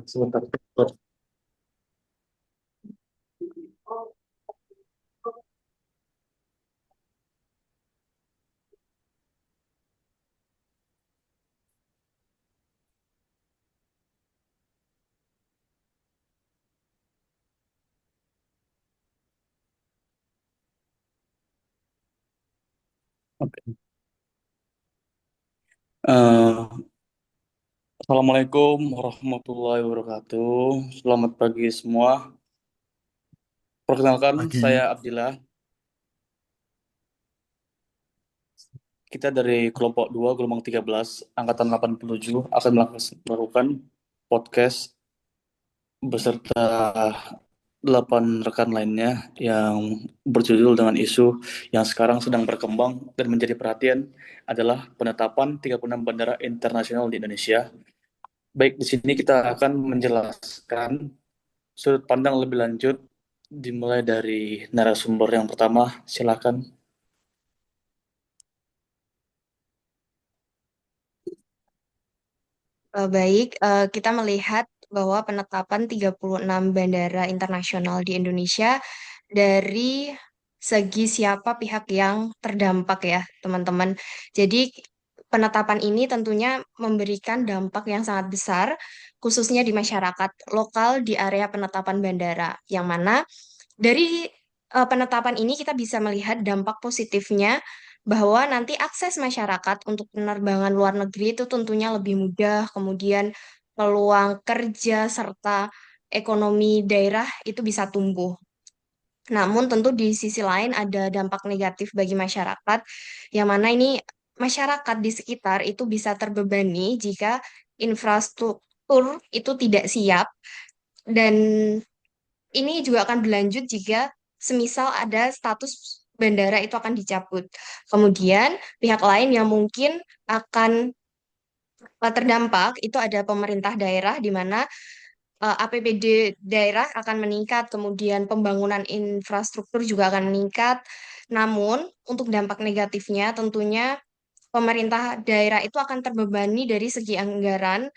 Sebentar. Oke. Eh, Assalamualaikum warahmatullahi wabarakatuh. Selamat pagi semua. Perkenalkan, saya Pagi. Abdillah. Kita dari kelompok 2 gelombang 13 angkatan 87 akan melakukan podcast beserta 8 rekan lainnya yang berjudul dengan isu yang sekarang sedang berkembang dan menjadi perhatian adalah penetapan 36 bandara internasional di Indonesia. Baik, di sini kita akan menjelaskan sudut pandang lebih lanjut dimulai dari narasumber yang pertama. Silakan. Baik, kita melihat bahwa penetapan 36 bandara internasional di Indonesia dari segi siapa pihak yang terdampak ya, teman-teman. Jadi penetapan ini tentunya memberikan dampak yang sangat besar, khususnya di masyarakat lokal di area penetapan bandara, yang mana dari penetapan ini kita bisa melihat dampak positifnya bahwa nanti akses masyarakat untuk penerbangan luar negeri itu tentunya lebih mudah, kemudian peluang kerja serta ekonomi daerah itu bisa tumbuh. Namun tentu di sisi lain ada dampak negatif bagi masyarakat, yang mana ini masyarakat di sekitar itu bisa terbebani jika infrastruktur itu tidak siap, dan ini juga akan berlanjut jika semisal ada status bandara itu akan dicabut. Kemudian pihak lain yang mungkin akan terdampak itu ada pemerintah daerah di mana APBD daerah akan meningkat, kemudian pembangunan infrastruktur juga akan meningkat. Namun untuk dampak negatifnya tentunya pemerintah daerah itu akan terbebani dari segi anggaran,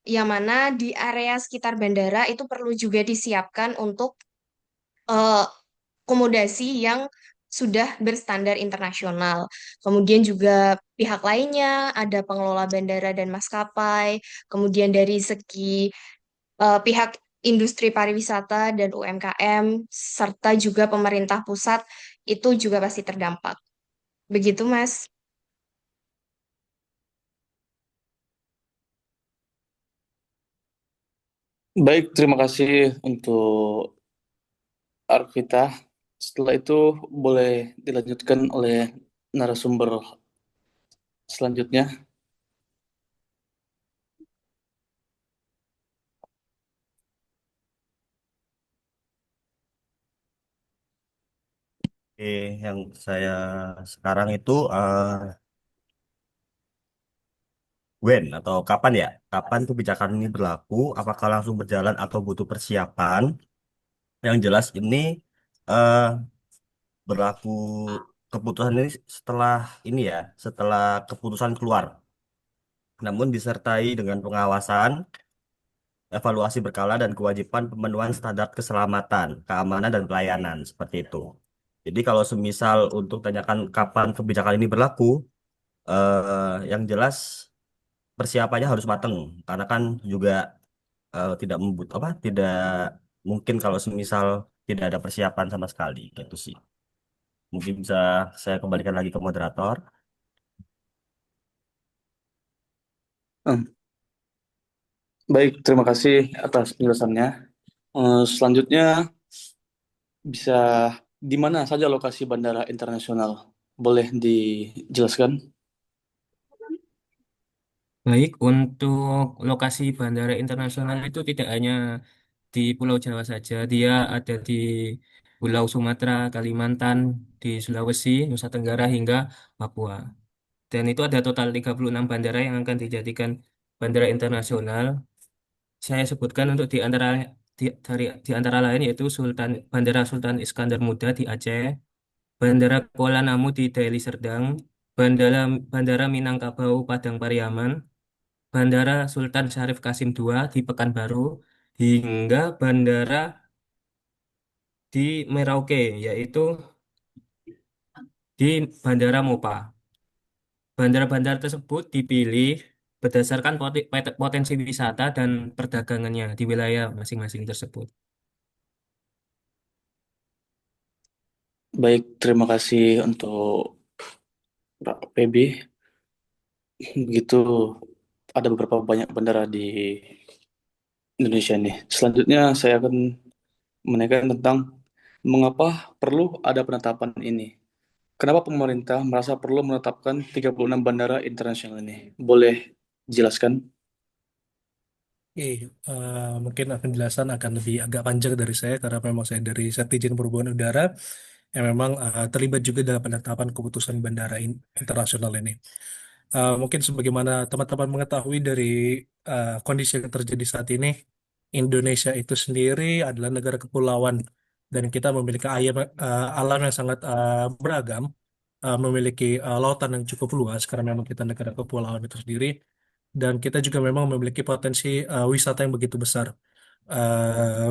yang mana di area sekitar bandara itu perlu juga disiapkan untuk eh, akomodasi yang sudah berstandar internasional. Kemudian juga pihak lainnya, ada pengelola bandara dan maskapai, kemudian dari segi pihak industri pariwisata dan UMKM, serta juga pemerintah pusat, itu juga pasti terdampak. Begitu, Mas. Baik, terima kasih untuk Arvita. Setelah itu boleh dilanjutkan oleh narasumber selanjutnya. Oke, yang saya sekarang itu when atau kapan ya? Kapan kebijakan ini berlaku? Apakah langsung berjalan atau butuh persiapan? Yang jelas ini eh, berlaku keputusan ini setelah ini ya, setelah keputusan keluar. Namun disertai dengan pengawasan, evaluasi berkala dan kewajiban pemenuhan standar keselamatan, keamanan dan pelayanan seperti itu. Jadi kalau semisal untuk tanyakan kapan kebijakan ini berlaku, yang jelas persiapannya harus matang karena kan juga tidak apa tidak mungkin kalau semisal tidak ada persiapan sama sekali gitu sih. Mungkin bisa saya kembalikan lagi ke moderator. Hmm, Baik, terima kasih atas penjelasannya. Selanjutnya bisa di mana saja lokasi bandara internasional? Boleh dijelaskan? Baik, untuk lokasi bandara internasional itu tidak hanya di Pulau Jawa saja, dia ada di Pulau Sumatera, Kalimantan, di Sulawesi, Nusa Tenggara hingga Papua. Dan itu ada total 36 bandara yang akan dijadikan bandara internasional. Saya sebutkan untuk di antara lain yaitu Bandara Sultan Iskandar Muda di Aceh, Bandara Kuala Namu di Deli Serdang, Bandara Bandara Minangkabau Padang Pariaman, Bandara Sultan Syarif Kasim II di Pekanbaru hingga bandara di Merauke, yaitu di Bandara Mopa. Bandara-bandara tersebut dipilih berdasarkan potensi wisata dan perdagangannya di wilayah masing-masing tersebut. Baik, terima kasih untuk Pak PB. Begitu ada beberapa banyak bandara di Indonesia nih. Selanjutnya saya akan menanyakan tentang mengapa perlu ada penetapan ini. Kenapa pemerintah merasa perlu menetapkan 36 bandara internasional ini? Boleh jelaskan? Oke, mungkin penjelasan akan lebih agak panjang dari saya karena memang saya dari Setjen Perhubungan Udara yang memang terlibat juga dalam penetapan keputusan bandara internasional ini. Mungkin sebagaimana teman-teman mengetahui dari kondisi yang terjadi saat ini, Indonesia itu sendiri adalah negara kepulauan dan kita memiliki alam yang sangat beragam, memiliki lautan yang cukup luas karena memang kita negara kepulauan itu sendiri, dan kita juga memang memiliki potensi wisata yang begitu besar,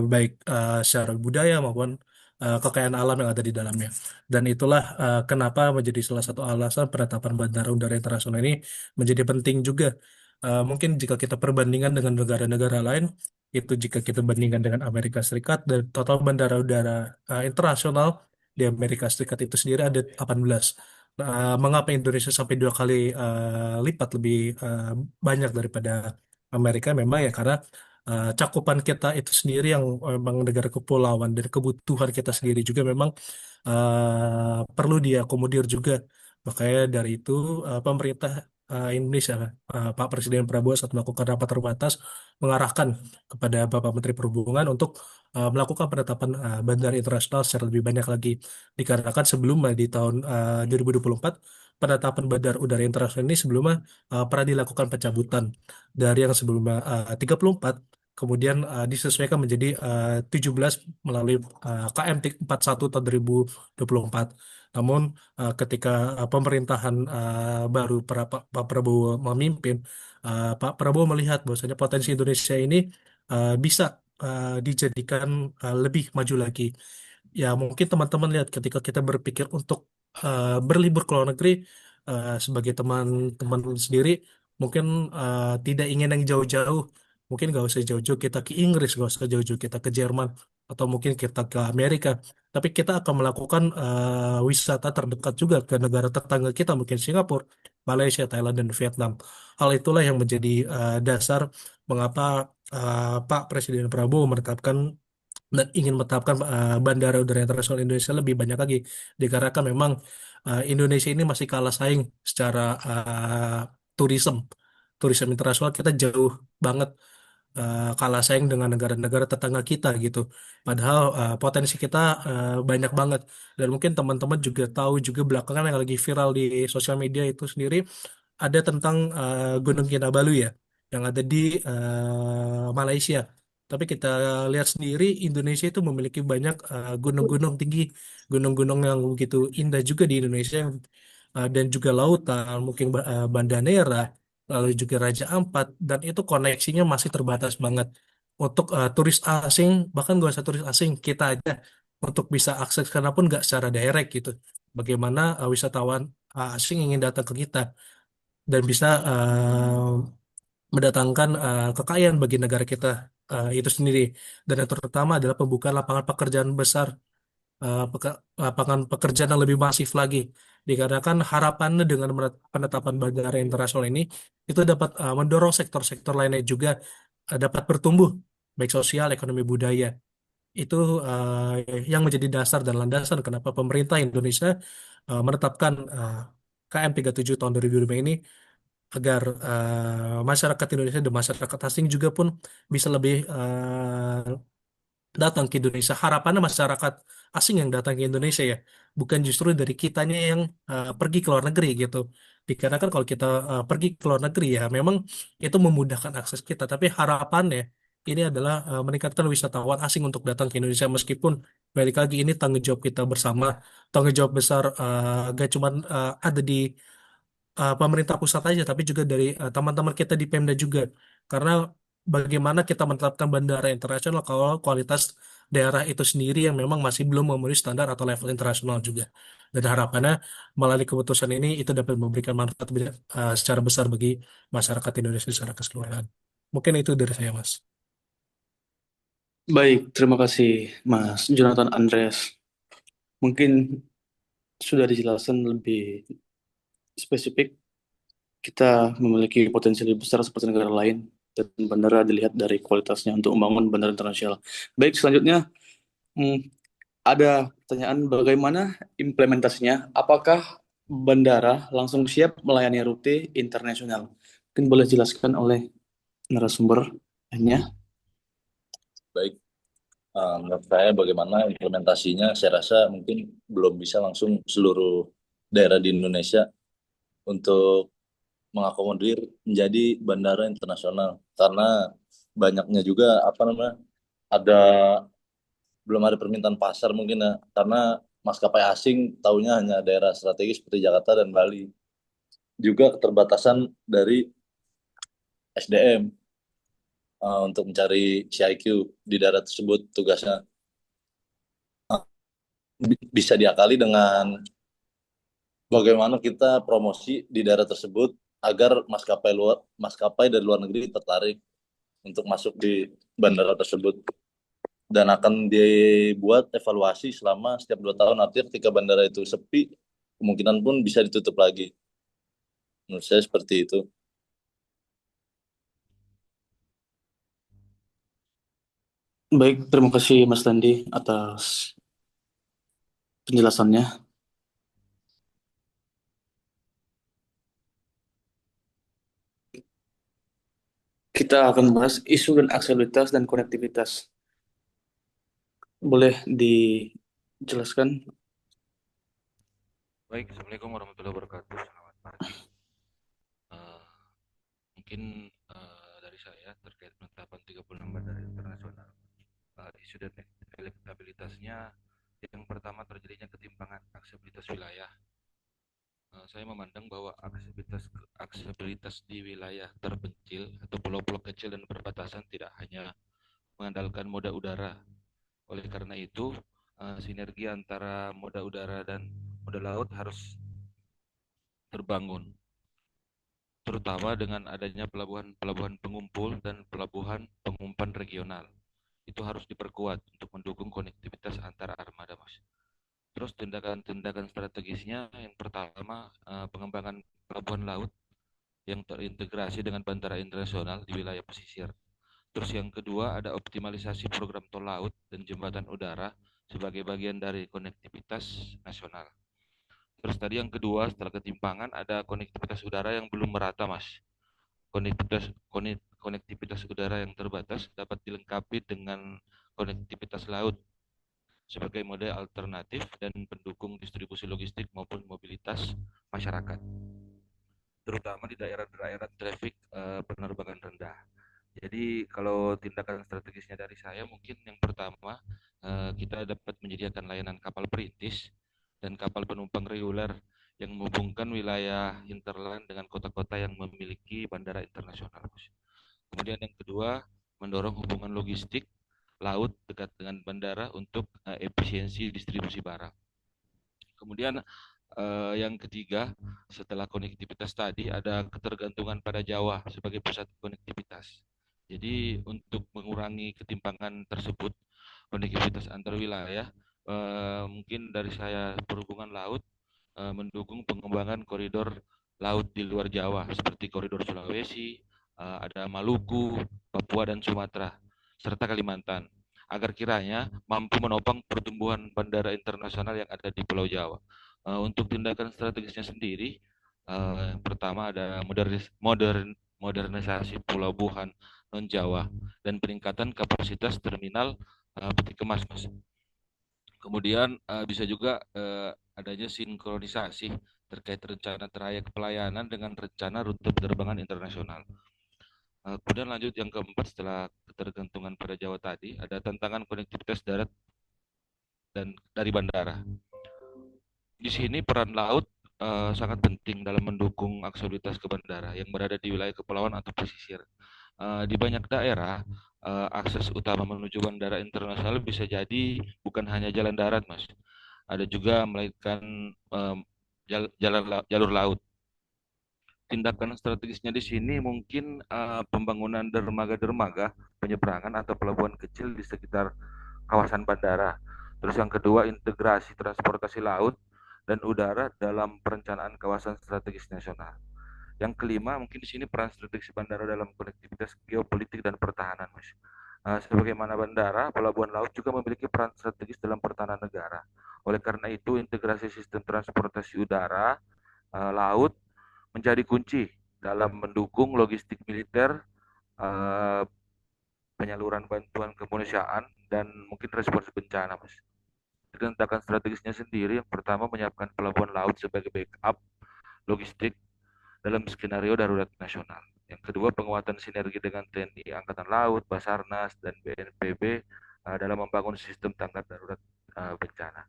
baik secara budaya maupun kekayaan alam yang ada di dalamnya. Dan itulah kenapa menjadi salah satu alasan penetapan Bandara Udara Internasional ini menjadi penting juga. Mungkin jika kita perbandingan dengan negara-negara lain, itu jika kita bandingkan dengan Amerika Serikat, dan total bandara udara internasional di Amerika Serikat itu sendiri ada 18. Mengapa Indonesia sampai dua kali lipat lebih banyak daripada Amerika? Memang ya karena cakupan kita itu sendiri yang memang negara kepulauan dan kebutuhan kita sendiri juga memang perlu diakomodir juga. Makanya dari itu pemerintah Indonesia, Pak Presiden Prabowo saat melakukan rapat terbatas mengarahkan kepada Bapak Menteri Perhubungan untuk melakukan penetapan bandara internasional secara lebih banyak lagi. Dikarenakan sebelumnya di tahun 2024 penetapan bandar udara internasional ini sebelumnya pernah dilakukan pencabutan dari yang sebelumnya 34, kemudian disesuaikan menjadi 17 melalui KM 41 tahun 2024. Namun ketika pemerintahan baru Pak Prabowo memimpin, Pak Prabowo melihat bahwasanya potensi Indonesia ini bisa dijadikan lebih maju lagi. Ya mungkin teman-teman lihat ketika kita berpikir untuk berlibur ke luar negeri, sebagai teman-teman sendiri mungkin tidak ingin yang jauh-jauh, mungkin nggak usah jauh-jauh kita ke Inggris, nggak usah jauh-jauh kita ke Jerman, atau mungkin kita ke Amerika, tapi kita akan melakukan wisata terdekat juga ke negara tetangga kita, mungkin Singapura, Malaysia, Thailand, dan Vietnam. Hal itulah yang menjadi dasar mengapa Pak Presiden Prabowo menetapkan dan ingin menetapkan bandara udara internasional Indonesia lebih banyak lagi, dikarenakan memang Indonesia ini masih kalah saing secara turisme turisme internasional. Kita jauh banget kalah saing dengan negara-negara tetangga kita gitu. Padahal potensi kita banyak banget. Dan mungkin teman-teman juga tahu juga belakangan yang lagi viral di sosial media itu sendiri ada tentang Gunung Kinabalu ya, yang ada di Malaysia. Tapi kita lihat sendiri Indonesia itu memiliki banyak gunung-gunung tinggi, gunung-gunung yang begitu indah juga di Indonesia, dan juga lautan, mungkin Banda Neira, lalu juga Raja Ampat, dan itu koneksinya masih terbatas banget. Untuk turis asing, bahkan gak usah turis asing, kita aja untuk bisa akses ke sana pun nggak secara direct gitu. Bagaimana wisatawan asing ingin datang ke kita dan bisa mendatangkan kekayaan bagi negara kita itu sendiri. Dan yang terutama adalah pembukaan lapangan pekerjaan besar, lapangan pekerjaan yang lebih masif lagi. Dikarenakan harapannya dengan penetapan bandara internasional ini itu dapat mendorong sektor-sektor lainnya juga dapat bertumbuh, baik sosial, ekonomi, budaya. Itu yang menjadi dasar dan landasan kenapa pemerintah Indonesia menetapkan KM 37 tahun 2005 ini, agar masyarakat Indonesia dan masyarakat asing juga pun bisa lebih datang ke Indonesia. Harapannya masyarakat asing yang datang ke Indonesia ya, bukan justru dari kitanya yang pergi ke luar negeri gitu. Dikarenakan kalau kita pergi ke luar negeri ya memang itu memudahkan akses kita, tapi harapannya ini adalah meningkatkan wisatawan asing untuk datang ke Indonesia, meskipun balik lagi ini tanggung jawab kita bersama, tanggung jawab besar gak cuma ada di pemerintah pusat aja, tapi juga dari teman-teman kita di Pemda juga. Karena bagaimana kita menetapkan bandara internasional kalau kualitas daerah itu sendiri yang memang masih belum memenuhi standar atau level internasional juga. Dan harapannya melalui keputusan ini itu dapat memberikan manfaat secara besar bagi masyarakat Indonesia secara keseluruhan. Mungkin itu dari saya, Mas. Baik, terima kasih Mas Jonathan Andreas. Mungkin sudah dijelaskan lebih spesifik, kita memiliki potensi lebih besar seperti negara lain, dan bandara dilihat dari kualitasnya untuk membangun bandara internasional. Baik, selanjutnya hmm, ada pertanyaan bagaimana implementasinya? Apakah bandara langsung siap melayani rute internasional? Mungkin boleh jelaskan oleh narasumber hanya. Baik, menurut saya bagaimana implementasinya, saya rasa mungkin belum bisa langsung seluruh daerah di Indonesia untuk mengakomodir menjadi bandara internasional karena banyaknya juga apa namanya ada belum ada permintaan pasar mungkin ya karena maskapai asing taunya hanya daerah strategis seperti Jakarta dan Bali, juga keterbatasan dari SDM untuk mencari CIQ di daerah tersebut. Tugasnya bisa diakali dengan bagaimana kita promosi di daerah tersebut agar maskapai dari luar negeri tertarik untuk masuk di bandara tersebut, dan akan dibuat evaluasi selama setiap 2 tahun. Artinya ketika bandara itu sepi, kemungkinan pun bisa ditutup lagi. Menurut saya seperti itu. Baik, terima kasih Mas Dandi atas penjelasannya. Kita akan bahas isu dan aksesibilitas dan konektivitas. Boleh dijelaskan? Baik, Assalamualaikum warahmatullahi wabarakatuh. Selamat pagi. Eh, mungkin dari saya terkait penetapan 36 bandara internasional, isu dan elektabilitasnya, yang pertama terjadinya ketimpangan aksesibilitas wilayah. Saya memandang bahwa aksesibilitas di wilayah terpencil atau pulau-pulau kecil dan perbatasan tidak hanya mengandalkan moda udara. Oleh karena itu, sinergi antara moda udara dan moda laut harus terbangun, terutama dengan adanya pelabuhan pengumpul dan pelabuhan pengumpan regional. Itu harus diperkuat untuk mendukung konektivitas antara armada, Mas. Terus tindakan-tindakan strategisnya, yang pertama pengembangan pelabuhan laut yang terintegrasi dengan bandara internasional di wilayah pesisir. Terus yang kedua ada optimalisasi program tol laut dan jembatan udara sebagai bagian dari konektivitas nasional. Terus tadi yang kedua, setelah ketimpangan ada konektivitas udara yang belum merata, Mas. Konektivitas udara yang terbatas dapat dilengkapi dengan konektivitas laut sebagai model alternatif dan pendukung distribusi logistik maupun mobilitas masyarakat, terutama di daerah-daerah traffic penerbangan rendah. Jadi kalau tindakan strategisnya dari saya, mungkin yang pertama kita dapat menyediakan layanan kapal perintis dan kapal penumpang reguler yang menghubungkan wilayah hinterland dengan kota-kota yang memiliki bandara internasional. Kemudian yang kedua, mendorong hubungan logistik laut dekat dengan bandara untuk efisiensi distribusi barang. Kemudian yang ketiga, setelah konektivitas tadi, ada ketergantungan pada Jawa sebagai pusat konektivitas. Jadi untuk mengurangi ketimpangan tersebut, konektivitas antar wilayah, mungkin dari saya perhubungan laut mendukung pengembangan koridor laut di luar Jawa seperti koridor Sulawesi, ada Maluku, Papua dan Sumatera, serta Kalimantan, agar kiranya mampu menopang pertumbuhan bandara internasional yang ada di Pulau Jawa. Untuk tindakan strategisnya sendiri, yang pertama ada modernisasi pelabuhan non Jawa dan peningkatan kapasitas terminal peti kemas, Mas. Kemudian bisa juga adanya sinkronisasi terkait rencana trayek pelayanan dengan rencana rute penerbangan internasional. Kemudian lanjut yang keempat, setelah ketergantungan pada Jawa tadi, ada tantangan konektivitas darat dan dari bandara. Di sini peran laut sangat penting dalam mendukung aksesibilitas ke bandara yang berada di wilayah kepulauan atau pesisir. Di banyak daerah, akses utama menuju bandara internasional bisa jadi bukan hanya jalan darat, Mas. Ada juga melainkan jalur laut. Tindakan strategisnya di sini mungkin pembangunan dermaga-dermaga, penyeberangan atau pelabuhan kecil di sekitar kawasan bandara. Terus yang kedua, integrasi transportasi laut dan udara dalam perencanaan kawasan strategis nasional. Yang kelima, mungkin di sini peran strategis bandara dalam konektivitas geopolitik dan pertahanan, Mas. Sebagaimana bandara, pelabuhan laut juga memiliki peran strategis dalam pertahanan negara. Oleh karena itu, integrasi sistem transportasi udara, laut menjadi kunci dalam mendukung logistik militer, eh, penyaluran bantuan kemanusiaan, dan mungkin respons bencana, Mas. Tindakan strategisnya sendiri, yang pertama menyiapkan pelabuhan laut sebagai backup logistik dalam skenario darurat nasional. Yang kedua, penguatan sinergi dengan TNI Angkatan Laut, Basarnas, dan BNPB dalam membangun sistem tanggap darurat bencana.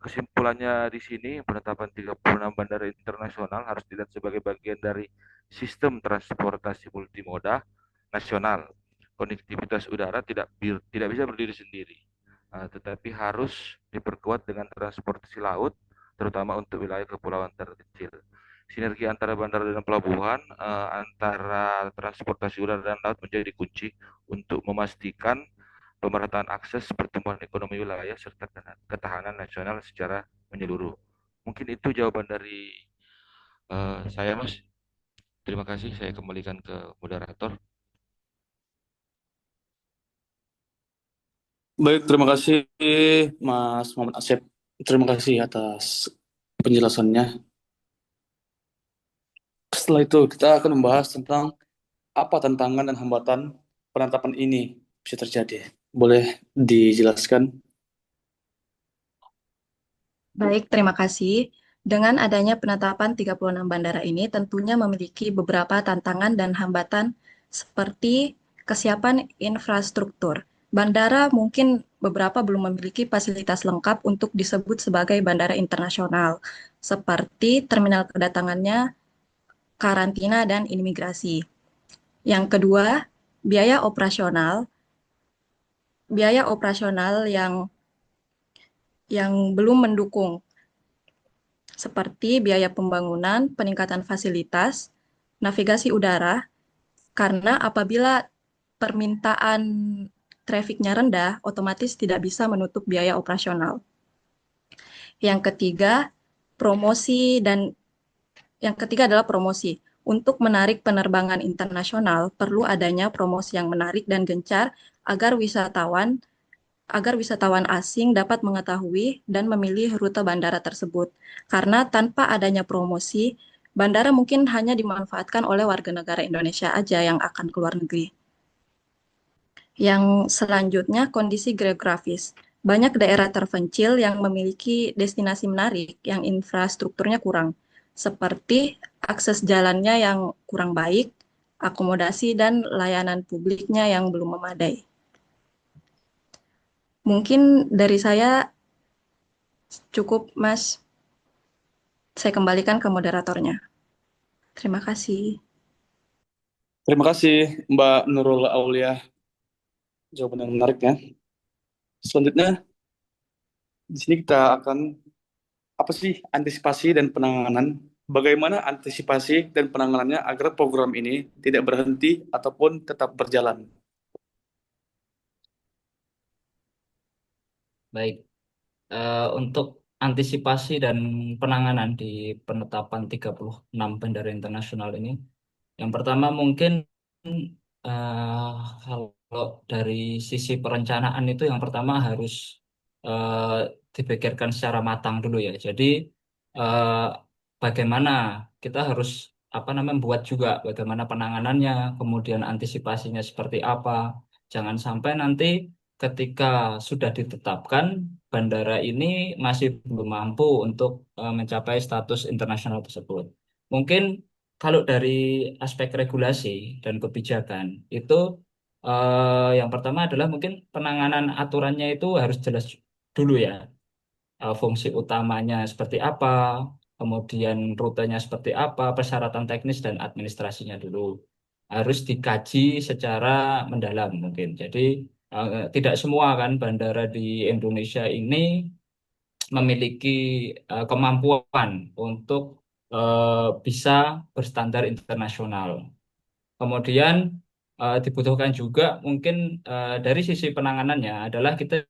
Kesimpulannya di sini, penetapan 36 bandara internasional harus dilihat sebagai bagian dari sistem transportasi multimoda nasional. Konektivitas udara tidak bisa berdiri sendiri, tetapi harus diperkuat dengan transportasi laut, terutama untuk wilayah kepulauan terkecil. Sinergi antara bandara dan pelabuhan, antara transportasi udara dan laut menjadi kunci untuk memastikan pemerataan akses, pertumbuhan ekonomi wilayah, serta ketahanan nasional secara menyeluruh. Mungkin itu jawaban dari saya, Mas. Terima kasih, saya kembalikan ke moderator. Baik, terima kasih Mas Muhammad Asep. Terima kasih atas penjelasannya. Setelah itu kita akan membahas tentang apa tantangan dan hambatan penetapan ini bisa terjadi. Boleh dijelaskan? Baik, terima kasih. Dengan adanya penetapan 36 bandara ini tentunya memiliki beberapa tantangan dan hambatan seperti kesiapan infrastruktur. Bandara mungkin beberapa belum memiliki fasilitas lengkap untuk disebut sebagai bandara internasional, seperti terminal kedatangannya, karantina, dan imigrasi. Yang kedua, biaya operasional. Biaya operasional yang belum mendukung seperti biaya pembangunan, peningkatan fasilitas, navigasi udara, karena apabila permintaan trafiknya rendah, otomatis tidak bisa menutup biaya operasional. Yang ketiga, adalah promosi. Untuk menarik penerbangan internasional, perlu adanya promosi yang menarik dan gencar agar wisatawan asing dapat mengetahui dan memilih rute bandara tersebut. Karena tanpa adanya promosi, bandara mungkin hanya dimanfaatkan oleh warga negara Indonesia aja yang akan keluar negeri. Yang selanjutnya, kondisi geografis. Banyak daerah terpencil yang memiliki destinasi menarik yang infrastrukturnya kurang, seperti akses jalannya yang kurang baik, akomodasi dan layanan publiknya yang belum memadai. Mungkin dari saya cukup, Mas. Saya kembalikan ke moderatornya. Terima kasih. Terima kasih Mbak Nurul Aulia. Jawaban yang menarik ya. Selanjutnya, di sini kita akan apa sih antisipasi dan penanganan? Bagaimana antisipasi dan penanganannya agar program ini tidak berhenti ataupun tetap berjalan? Baik, untuk antisipasi dan penanganan di penetapan 36 bandara internasional ini, yang pertama mungkin eh, kalau dari sisi perencanaan itu yang pertama harus eh, dipikirkan secara matang dulu ya. Jadi eh, bagaimana kita harus apa namanya buat juga bagaimana penanganannya, kemudian antisipasinya seperti apa. Jangan sampai nanti ketika sudah ditetapkan bandara ini masih belum mampu untuk mencapai status internasional tersebut. Mungkin kalau dari aspek regulasi dan kebijakan itu yang pertama adalah mungkin penanganan aturannya itu harus jelas dulu ya. Fungsi utamanya seperti apa, kemudian rutenya seperti apa, persyaratan teknis dan administrasinya dulu. Harus dikaji secara mendalam mungkin. Jadi tidak semua kan bandara di Indonesia ini memiliki kemampuan untuk bisa berstandar internasional. Kemudian dibutuhkan juga mungkin dari sisi penanganannya adalah kita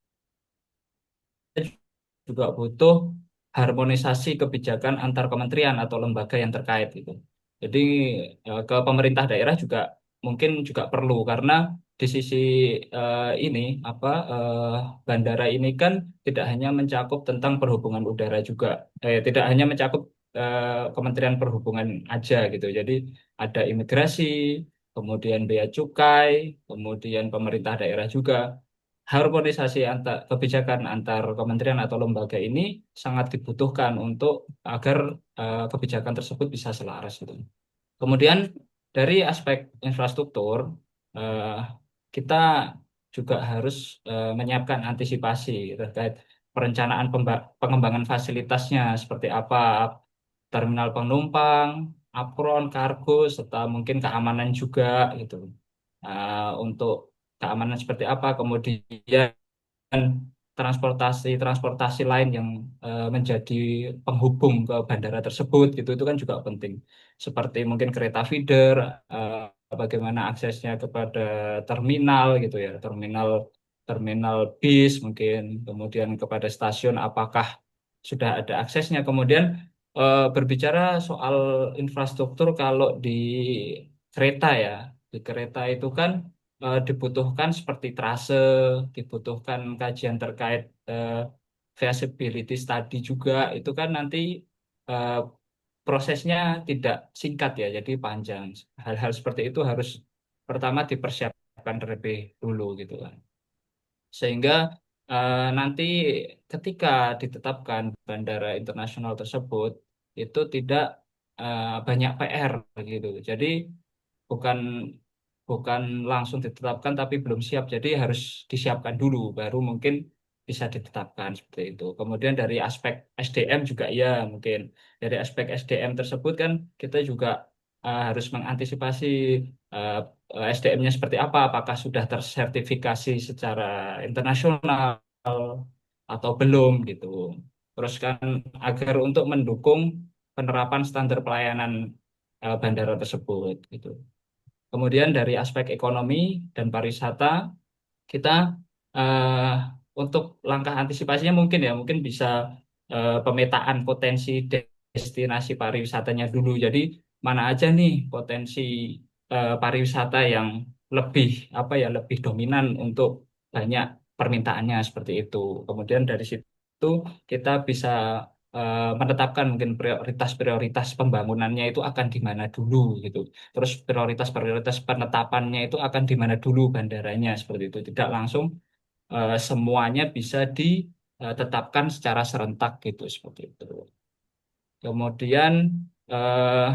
juga butuh harmonisasi kebijakan antar kementerian atau lembaga yang terkait gitu. Jadi ke pemerintah daerah juga mungkin juga perlu karena di sisi ini apa bandara ini kan tidak hanya mencakup tentang perhubungan udara juga, tidak hanya mencakup Kementerian Perhubungan aja gitu. Jadi ada imigrasi, kemudian bea cukai, kemudian pemerintah daerah juga harmonisasi antar kebijakan antar kementerian atau lembaga ini sangat dibutuhkan untuk agar kebijakan tersebut bisa selaras gitu. Kemudian dari aspek infrastruktur eh, kita juga harus menyiapkan antisipasi terkait perencanaan pengembangan fasilitasnya seperti apa terminal penumpang, apron, kargo, serta mungkin keamanan juga gitu. Untuk keamanan seperti apa, kemudian transportasi lain yang menjadi penghubung ke bandara tersebut gitu itu kan juga penting seperti mungkin kereta feeder, eh, bagaimana aksesnya kepada terminal gitu ya, terminal terminal bis mungkin, kemudian kepada stasiun apakah sudah ada aksesnya. Kemudian berbicara soal infrastruktur kalau di kereta ya, di kereta itu kan dibutuhkan seperti trase, dibutuhkan kajian terkait feasibility study juga. Itu kan nanti eh, prosesnya tidak singkat ya, jadi panjang. Hal-hal seperti itu harus pertama dipersiapkan terlebih dulu gitu kan. Sehingga nanti ketika ditetapkan bandara internasional tersebut itu tidak banyak PR gitu. Jadi bukan bukan langsung ditetapkan tapi belum siap. Jadi harus disiapkan dulu baru mungkin bisa ditetapkan seperti itu. Kemudian dari aspek SDM juga ya mungkin dari aspek SDM tersebut kan kita juga harus mengantisipasi SDM-nya seperti apa, apakah sudah tersertifikasi secara internasional atau belum gitu. Terus kan agar untuk mendukung penerapan standar pelayanan bandara tersebut gitu. Kemudian dari aspek ekonomi dan pariwisata, kita eh, untuk langkah antisipasinya mungkin ya, mungkin bisa pemetaan potensi destinasi pariwisatanya dulu. Jadi mana aja nih potensi pariwisata yang lebih apa ya, lebih dominan untuk banyak permintaannya seperti itu. Kemudian dari situ kita bisa menetapkan mungkin prioritas-prioritas pembangunannya itu akan di mana dulu gitu. Terus prioritas-prioritas penetapannya itu akan di mana dulu bandaranya seperti itu. Tidak langsung semuanya bisa ditetapkan secara serentak gitu seperti itu. Kemudian eh,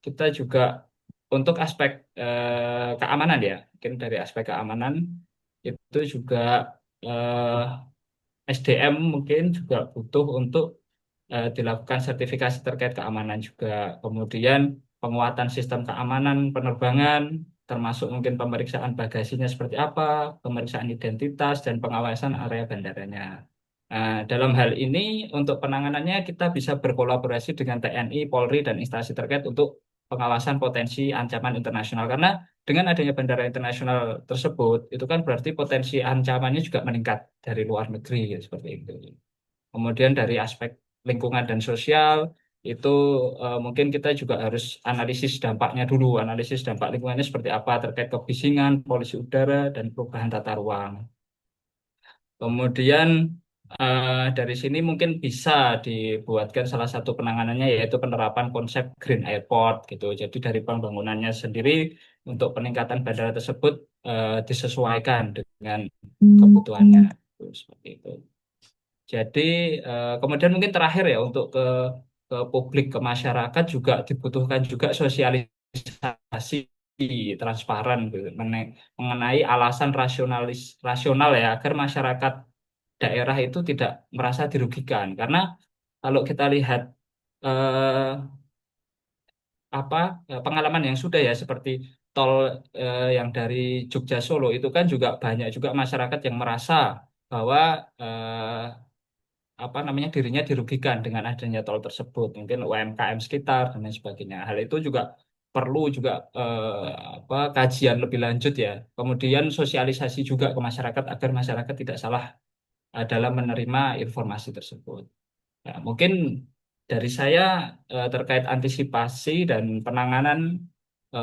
kita juga untuk aspek keamanan ya, mungkin dari aspek keamanan itu juga eh, SDM mungkin juga butuh untuk dilakukan sertifikasi terkait keamanan juga. Kemudian penguatan sistem keamanan penerbangan, termasuk mungkin pemeriksaan bagasinya seperti apa, pemeriksaan identitas, dan pengawasan area bandaranya. Dalam hal ini, untuk penanganannya kita bisa berkolaborasi dengan TNI, Polri, dan instansi terkait untuk pengawasan potensi ancaman internasional. Karena dengan adanya bandara internasional tersebut, itu kan berarti potensi ancamannya juga meningkat dari luar negeri, ya, seperti itu. Kemudian dari aspek lingkungan dan sosial itu mungkin kita juga harus analisis dampaknya dulu, analisis dampak lingkungannya seperti apa terkait kebisingan, polusi udara, dan perubahan tata ruang. Kemudian dari sini mungkin bisa dibuatkan salah satu penanganannya yaitu penerapan konsep Green Airport gitu. Jadi dari pembangunannya sendiri untuk peningkatan bandara tersebut disesuaikan dengan kebutuhannya. Seperti itu. Jadi kemudian mungkin terakhir ya untuk ke publik ke masyarakat juga dibutuhkan juga sosialisasi transparan gitu, mengenai alasan rasional ya agar masyarakat daerah itu tidak merasa dirugikan karena kalau kita lihat eh, apa pengalaman yang sudah ya seperti tol yang dari Jogja Solo itu kan juga banyak juga masyarakat yang merasa bahwa apa namanya dirinya dirugikan dengan adanya tol tersebut, mungkin UMKM sekitar dan lain sebagainya. Hal itu juga perlu juga apa kajian lebih lanjut ya. Kemudian sosialisasi juga ke masyarakat agar masyarakat tidak salah dalam menerima informasi tersebut. Ya, mungkin dari saya terkait antisipasi dan penanganan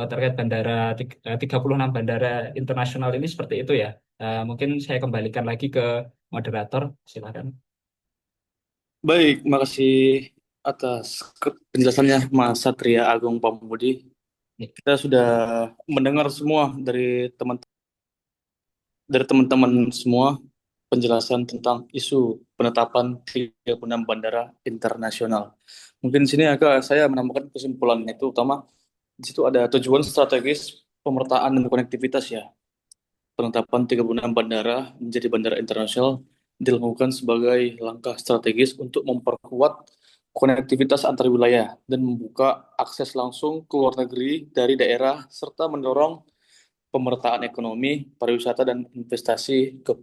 terkait 36 bandara internasional ini seperti itu ya. Mungkin saya kembalikan lagi ke moderator, silakan. Baik, makasih atas penjelasannya Mas Satria Agung Pamudi. Ya. Kita sudah mendengar semua dari teman-teman semua penjelasan tentang isu penetapan 36 bandara internasional. Mungkin di sini saya menambahkan kesimpulan itu utama di situ ada tujuan strategis pemetaan dan konektivitas ya. Penetapan 36 bandara menjadi bandara internasional dilakukan sebagai langkah strategis untuk memperkuat konektivitas antar wilayah dan membuka akses langsung ke luar negeri dari daerah serta mendorong pemerataan ekonomi, pariwisata dan investasi ke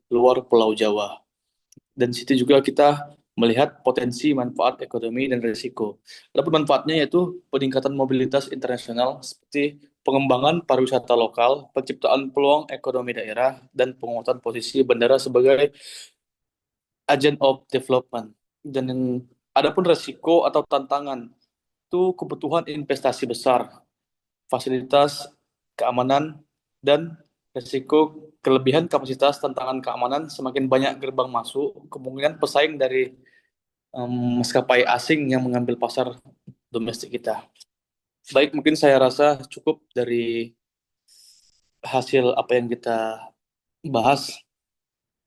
luar Pulau Jawa. Dan di situ juga kita melihat potensi manfaat ekonomi dan risiko. Adapun manfaatnya yaitu peningkatan mobilitas internasional seperti pengembangan pariwisata lokal, penciptaan peluang ekonomi daerah, dan penguatan posisi bandara sebagai agent of development. Dan yang adapun risiko atau tantangan itu kebutuhan investasi besar, fasilitas keamanan, dan risiko kelebihan kapasitas tantangan keamanan semakin banyak gerbang masuk, kemungkinan pesaing dari maskapai asing yang mengambil pasar domestik kita. Baik, mungkin saya rasa cukup dari hasil apa yang kita bahas.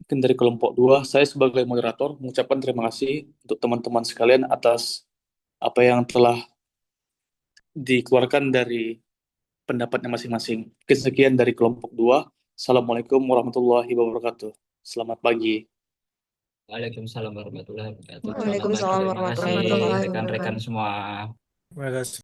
Mungkin dari kelompok dua, saya sebagai moderator mengucapkan terima kasih untuk teman-teman sekalian atas apa yang telah dikeluarkan dari pendapatnya masing-masing. Mungkin sekian dari kelompok dua. Assalamualaikum warahmatullahi wabarakatuh. Selamat pagi. Waalaikumsalam warahmatullahi wabarakatuh. Selamat pagi. Waalaikumsalam Terima kasih warahmatullahi wabarakatuh. rekan-rekan semua. Terima kasih.